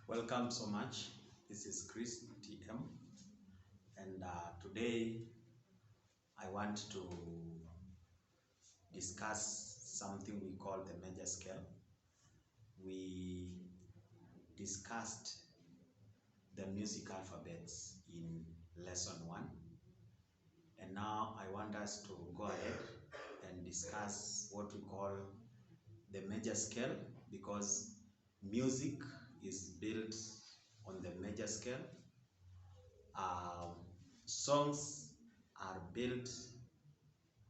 Welcome so much. This is Chris TM, and today I want to discuss something we call the major scale. We discussed the music alphabets in lesson 1, and now I want us to go ahead and discuss what we call the major scale, because music is built on the major scale. Songs are built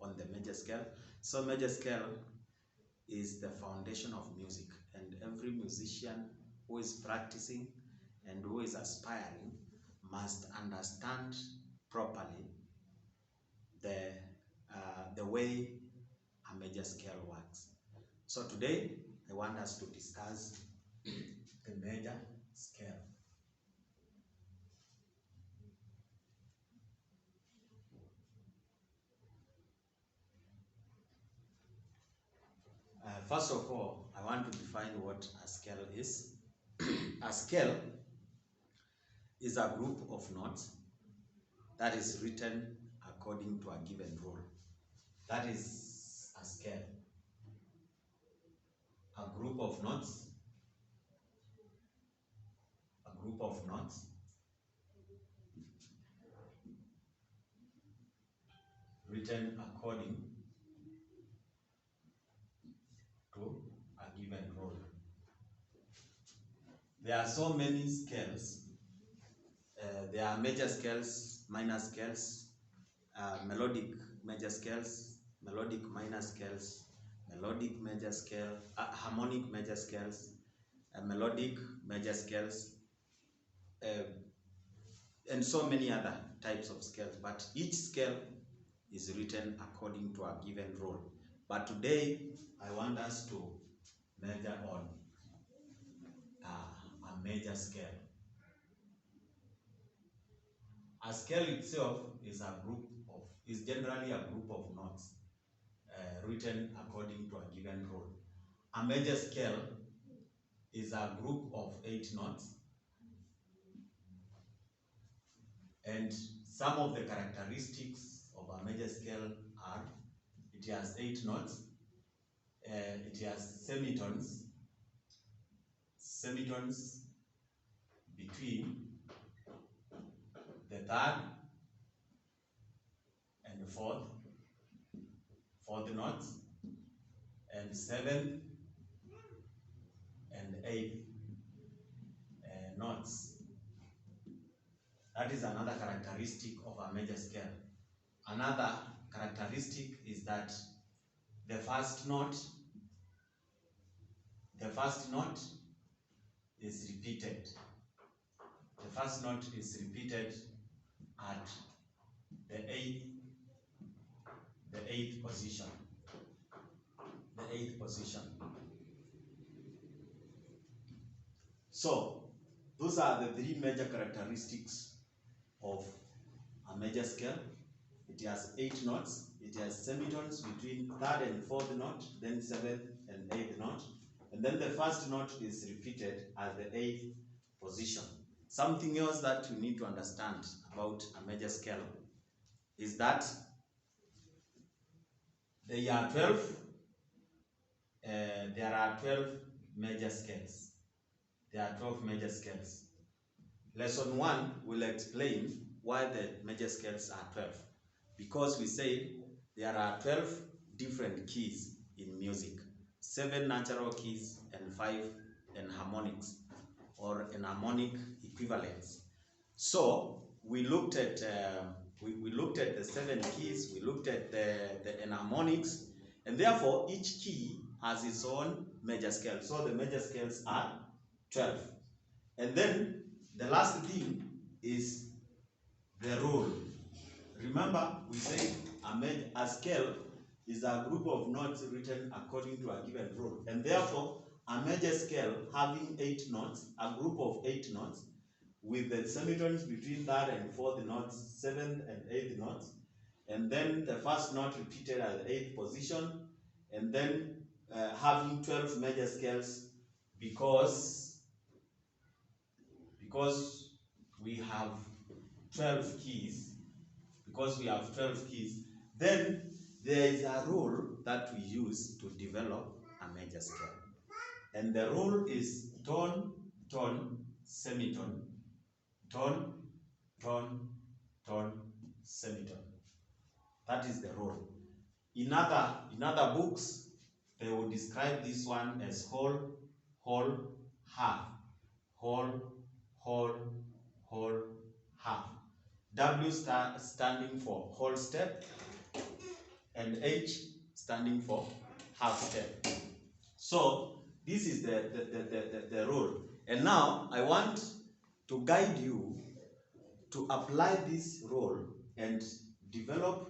on the major scale. So major scale is the foundation of music, and every musician who is practicing and who is aspiring must understand properly the way a major scale works. So today I want us to discuss the major scale. First of all, I want to define what a scale is. A scale is a group of notes that is written according to a given rule. That is a scale. A group of notes written according to a given rule. There are so many scales. There are major scales, minor scales, melodic major scales, melodic minor scales, melodic major scale, harmonic major scales, melodic major scales, and so many other types of scales. But each scale is written according to a given rule. But today, I want us to measure on a major scale. A scale itself is generally a group of notes written according to a given rule. A major scale is a group of 8 notes, and some of the characteristics of a major scale are: it has 8 notes, it has semitones between the third and the fourth notes, and 7th and 8th notes. That is another characteristic of a major scale. Another characteristic is that the first note is repeated. The first note is repeated at the eighth position. So those are the 3 major characteristics of a major scale. It has 8 notes, it has semitones between 3rd and 4th note, then 7th and 8th note, and then the first note is repeated at the 8th position. Something else that you need to understand about a major scale is that there are 12 major scales. There are 12 major scales. Lesson 1 will explain why the major scales are 12. Because we said there are 12 different keys in music, 7 natural keys and 5 enharmonics or enharmonic equivalents. So we looked at the 7 keys, we looked at the enharmonics, and therefore each key has its own major scale. So the major scales are 12. And then the last thing is the rule. Remember, we said a scale is a group of notes written according to a given rule. And therefore, a major scale having 8 notes, a group of 8 notes, with the semitones between 3rd and 4th notes, 7th and 8th notes, and then the first note repeated at the 8th position, and then having 12 major scales, because because we have 12 keys, then there is a rule that we use to develop a major scale. And the rule is tone, tone, semitone, tone, tone, tone, semitone. That is the rule. In other books, they will describe this one as whole, whole, half, whole, whole, whole, half. W standing for whole step, and H standing for half step. So this is the rule. And now I want to guide you to apply this rule and develop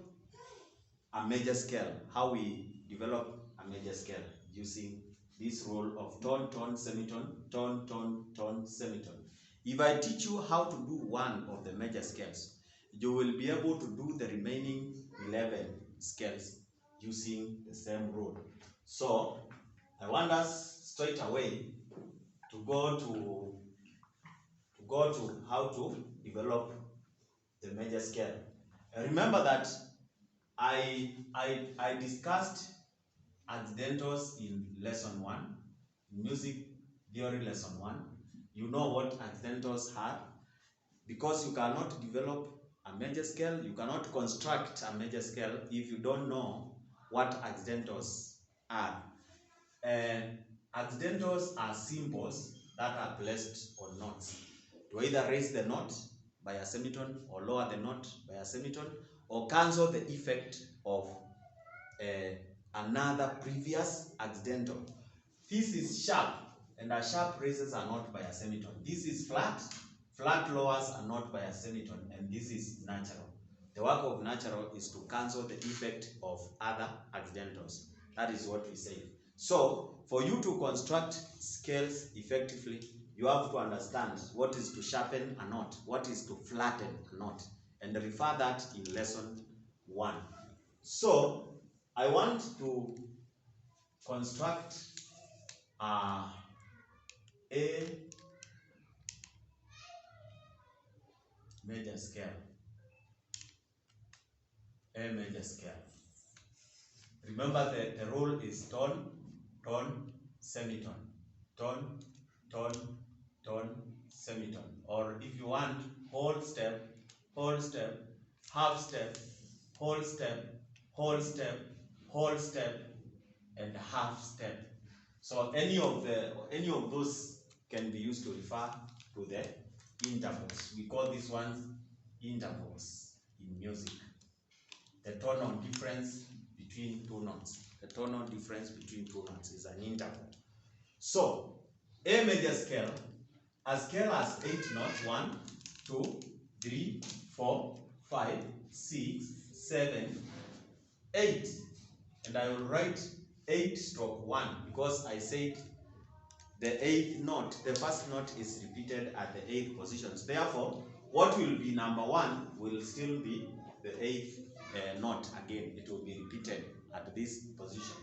a major scale. How we develop a major scale using this rule of tone, tone, semitone, tone, tone, tone, semitone. If I teach you how to do one of the major scales, you will be able to do the remaining 11 scales using the same rule. So I want us straight away to go to how to develop the major scale. And remember that I discussed accidentals in lesson 1, music theory lesson 1. You know what accidentals are. Because you cannot develop a major scale, you cannot construct a major scale if you don't know what accidentals are. Accidentals are symbols that are placed on notes to either raise the note by a semitone or lower the note by a semitone, or cancel the effect of another previous accidental. This is sharp, and a sharp raises a note by a semitone. This is flat, flat lowers a note by a semitone, and this is natural. The work of natural is to cancel the effect of other accidentals. That is what we say. So, for you to construct scales effectively, you have to understand what is to sharpen a note, what is to flatten a note, and refer that in lesson 1. So, I want to construct a major scale. A major scale. Remember the rule is tone, tone, semitone. Tone, tone, tone, semitone. Or if you want, whole step, half step, whole step, whole step, whole step, and half step. So any of those can be used to refer to the intervals. We call these ones intervals in music. The tonal difference between two notes. The tonal difference between two notes is an interval. So, A major scale, a scale has 8 notes, 1, 2, 3, 4, 5, 6, 7, 8. And I will write 8/1 because I said the 8th note, the first note is repeated at the 8th positions. Therefore, what will be number 1 will still be the 8th note again. It will be repeated at this position.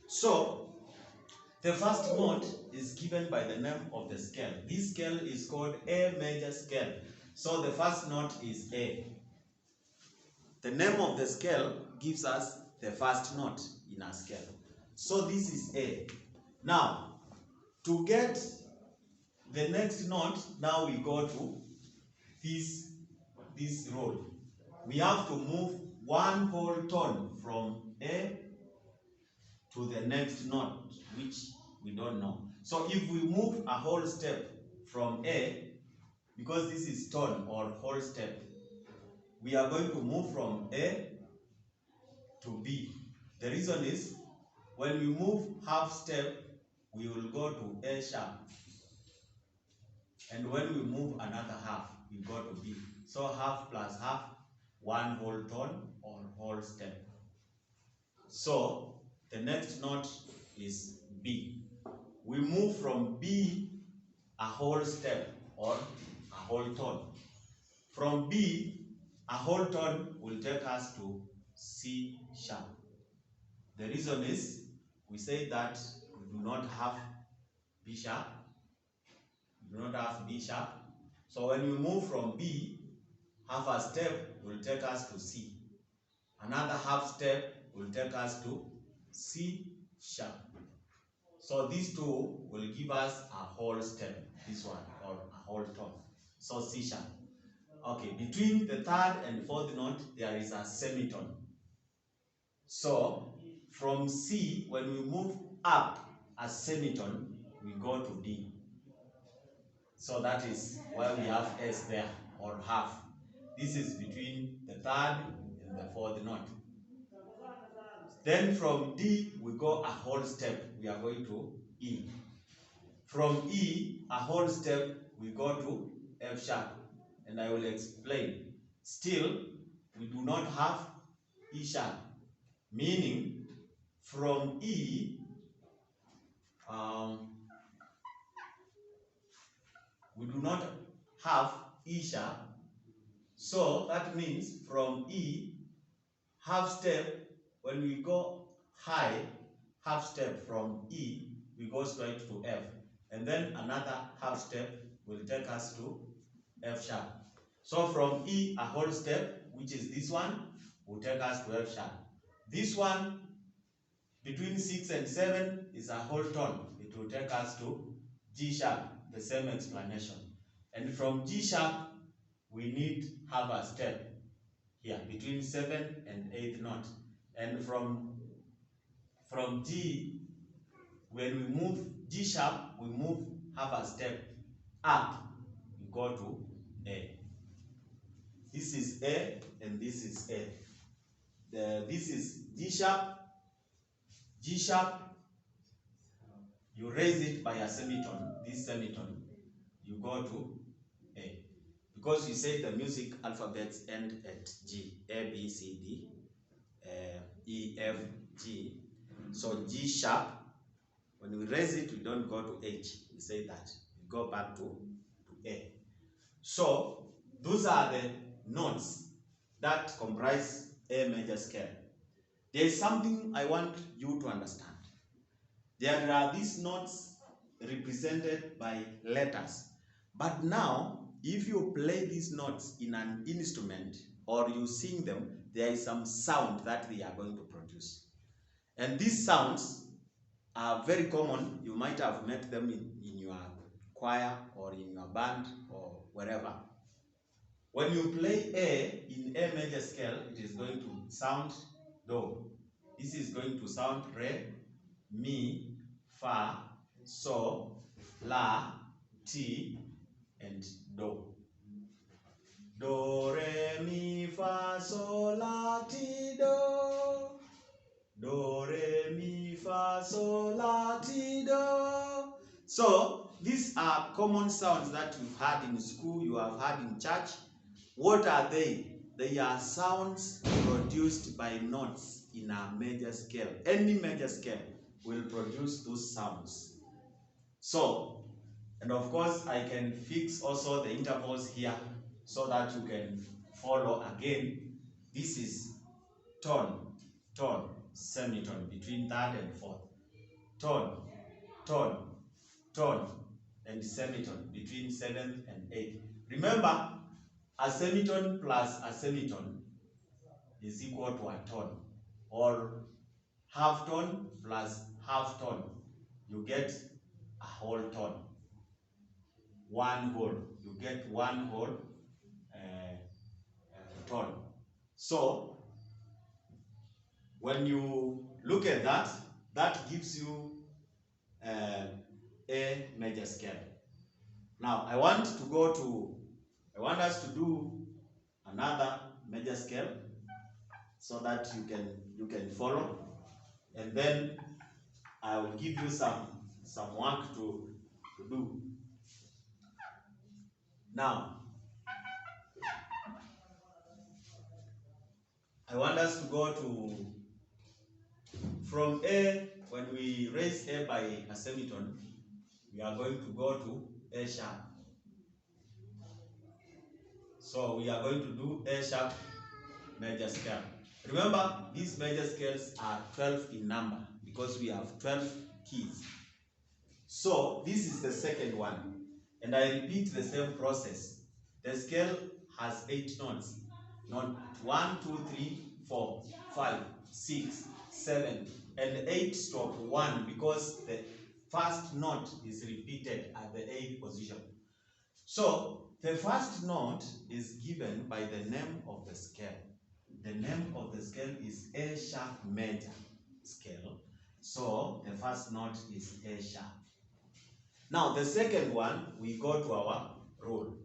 So, the first note is given by the name of the scale. This scale is called A major scale. So, the first note is A. The name of the scale gives us the first note in a scale. So, this is A. Now, to get the next note, now we go to this rule. We have to move one whole tone from A to the next note, which we don't know. So if we move a whole step from A, because this is tone or whole step, we are going to move from A to B. The reason is, when we move half step, we will go to A sharp. And when we move another half, we go to B. So half plus half, one whole tone or whole step. So the next note is B. We move from B a whole step or a whole tone. From B, a whole tone will take us to C sharp. The reason is, we say that we do not have B sharp. We do not have B sharp. So when we move from B, half a step will take us to C. Another half step will take us to C sharp. So these two will give us a whole step, this one, or a whole tone. So C sharp. Okay, between the third and fourth note, there is a semitone. So from C, when we move up a semitone, we go to D. So that is why we have S there, or half. This is between the third and the fourth note. Then from D, we go a whole step. We are going to E. From E, a whole step, we go to F sharp. And I will explain. Still, we do not have E sharp. Meaning, from E, we do not have E sharp. So that means from E, half step, when we go high, half step from E, we go straight to F. And then another half step will take us to F sharp. So from E, a whole step, which is this one, will take us to F sharp. This one, between 6 and 7, is a whole tone. It will take us to G sharp, the same explanation. And from G sharp, we need half a step here, between 7 and 8 note. And from G, when we move G sharp, we move half a step up, we go to A. This is A and this is A. This is G sharp. G sharp, you raise it by a semitone, this semitone, you go to A. Because you said the music alphabets end at G, A, B, C, D, E, F, G. So G sharp, when we raise it, we don't go to H. We say that. We go back to A. So those are the notes that comprise A major scale. There is something I want you to understand. There are these notes represented by letters. But now, if you play these notes in an instrument or you sing them, there is some sound that they are going to produce. And these sounds are very common. You might have met them in your choir or in your band or wherever. When you play A in A major scale, it is going to sound Do. This is going to sound Re, Mi, Fa, So, La, Ti, and Do. Do, Re, Mi, Fa, So, La, Ti, Do. Do, Re, Mi, Fa, So, La, Ti, Do. So, these are common sounds that you've heard in school, you have heard in church. What are they? They are sounds produced by notes in a major scale. Any major scale will produce those sounds. So, and of course, I can fix also the intervals here so that you can follow again. This is tone, tone, semitone between third and fourth. Tone, tone, tone, and semitone between seventh and eighth. Remember, a semitone plus a semitone is equal to a tone, or half tone plus half tone. You get a whole tone. One whole. You get one whole tone. So, when you look at that, that gives you A major scale. Now, I want us to do another major scale so that you can follow, and then I will give you some work to do. Now, I want us to go to, from A, when we raise A by a semitone, we are going to go to A sharp. So we are going to do A sharp major scale. Remember, these major scales are 12 in number because we have 12 keys. So this is the second one. And I repeat the same process. The scale has 8 notes. Note 1, 2, 3, 4, 5, 6, 7, and 8 stroke 1 because the first note is repeated at the 8th position. So the first note is given by the name of the scale. The name of the scale is A sharp major scale. So the first note is A sharp. Now the second one, we go to our rule.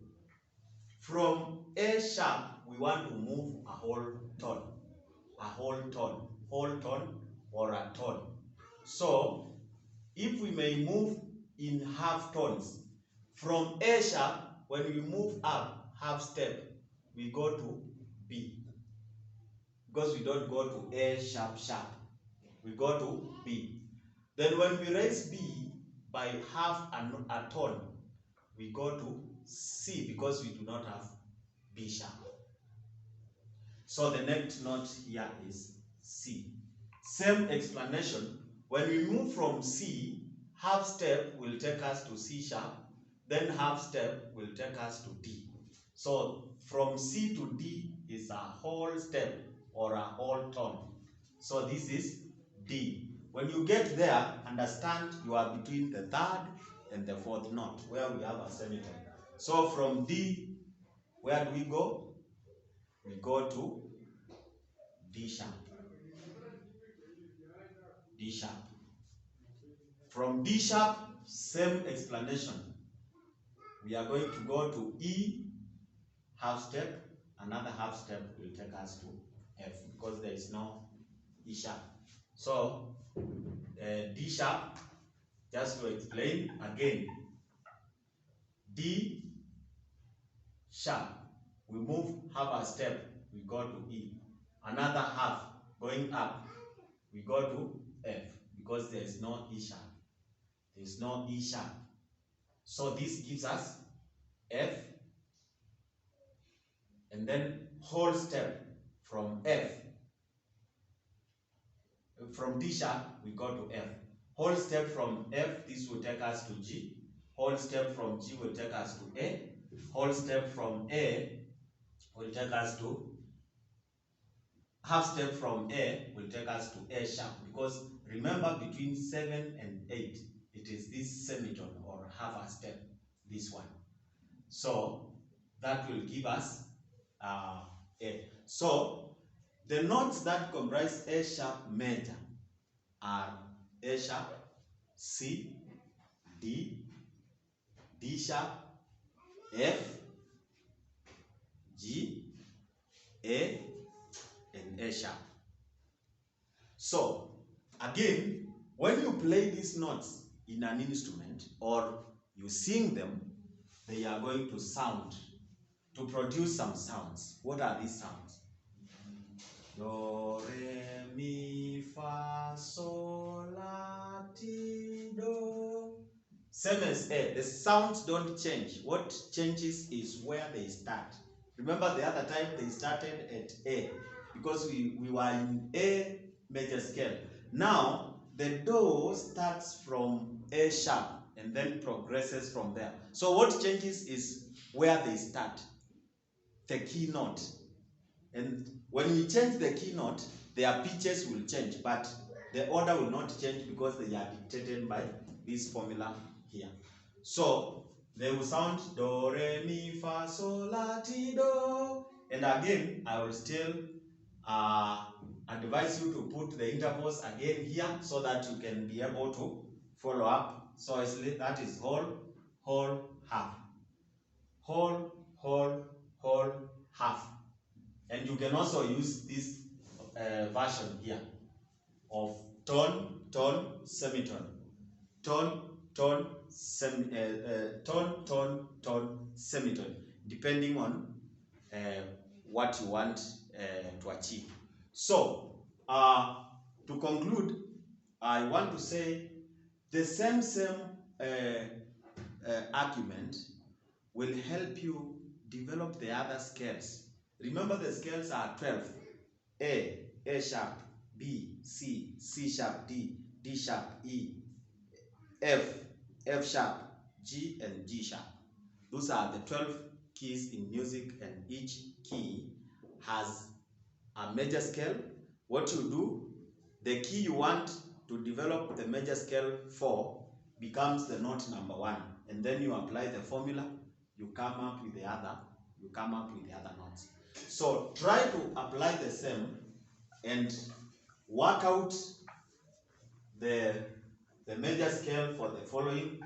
From A sharp, we want to move a whole tone. A whole tone. Whole tone or a tone. So if we may move in half tones, from A sharp, when we move up half step, we go to B. Because we don't go to A sharp sharp. We go to B. Then when we raise B by half a tone, we go to C because we do not have B sharp. So the next note here is C. Same explanation. When we move from C, half step will take us to C sharp, then half step will take us to D. So from C to D is a whole step or a whole tone. So this is D. When you get there, understand you are between the third and the fourth note where we have a semitone. So from D, where do we go? We go to D sharp. D sharp. From D sharp, same explanation. We are going to go to E, half step, another half step will take us to F because there is no E sharp. So D sharp, just to explain again, D sharp, we move half a step, we go to E. Another half going up, we go to F because there is no E sharp. There is no E sharp. So this gives us F, and then whole step from F. From D sharp, we go to F. Whole step from F, this will take us to G. Whole step from G will take us to A. Whole step from A will take us to, half step from A will take us to A sharp, because remember between 7 and 8, it is this semitone or half a step, this one. So that will give us A. So the notes that comprise A sharp major are A sharp, C, D, D sharp, F, G, A, and A sharp. So again, when you play these notes in an instrument or you sing them, they are going to sound, to produce some sounds. What are these sounds? Do, re, mi, fa, sol, la, ti, do. Same as A. The sounds don't change. What changes is where they start. Remember the other time they started at A because we were in A major scale. Now the do starts from A sharp and then progresses from there. So what changes is where they start, the key note. And when we change the key note, their pitches will change, but the order will not change because they are dictated by this formula here. So they will sound do, re, mi, fa, sol, la, ti, do. And again, I will still advise you to put the intervals again here so that you can be able to follow up. So that is whole, whole, half. Whole, whole, whole, half. And you can also use this version here of tone, tone, semitone. Tone, tone, tone, tone, tone, semitone, depending on what you want to achieve. So, to conclude, I want to say the same argument will help you develop the other scales. Remember the scales are 12. A sharp, B, C, C sharp, D, D sharp, E, F, F sharp, G, and G sharp. Those are the 12 keys in music and each key has a major scale. What you do, the key you want to develop the major scale for becomes the note number 1, and then you apply the formula, you come up with the other notes. So try to apply the same and work out the major scale for the following.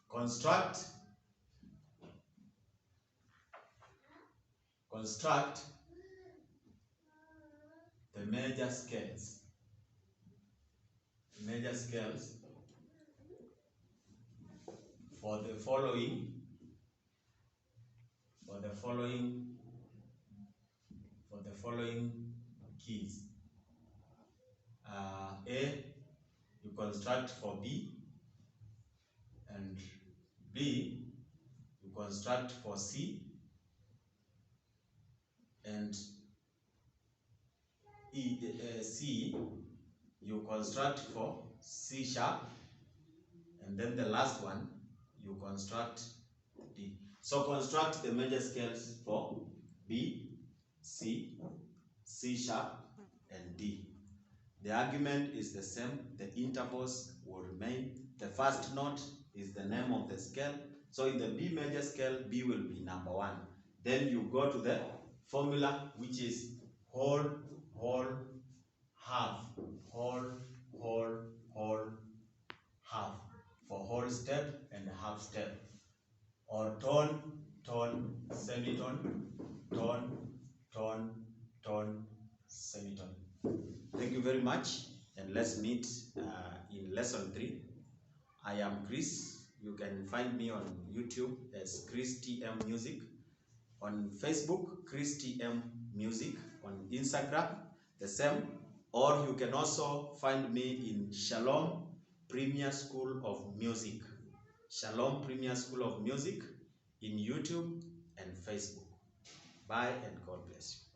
Construct the major scales. For the following keys. A, you construct for B, and B, you construct for C, and C, you construct for C sharp, and then the last one, you construct D. So construct the major scales for B, C, C sharp, and D. The argument is the same, the intervals will remain. The first note is the name of the scale. So in the B major scale, B will be number 1. Then you go to the formula, which is whole, half, whole, half, for whole step and half step, or tone, semitone, tone, semitone. Thank you very much, and let's meet in lesson 3. I am Chris. You can find me on YouTube as Chris TM Music, on Facebook Chris TM Music, on Instagram the same, or you can also find me in Shalom Premier School of Music. Shalom Premier School of Music in YouTube and Facebook. Bye and God bless you.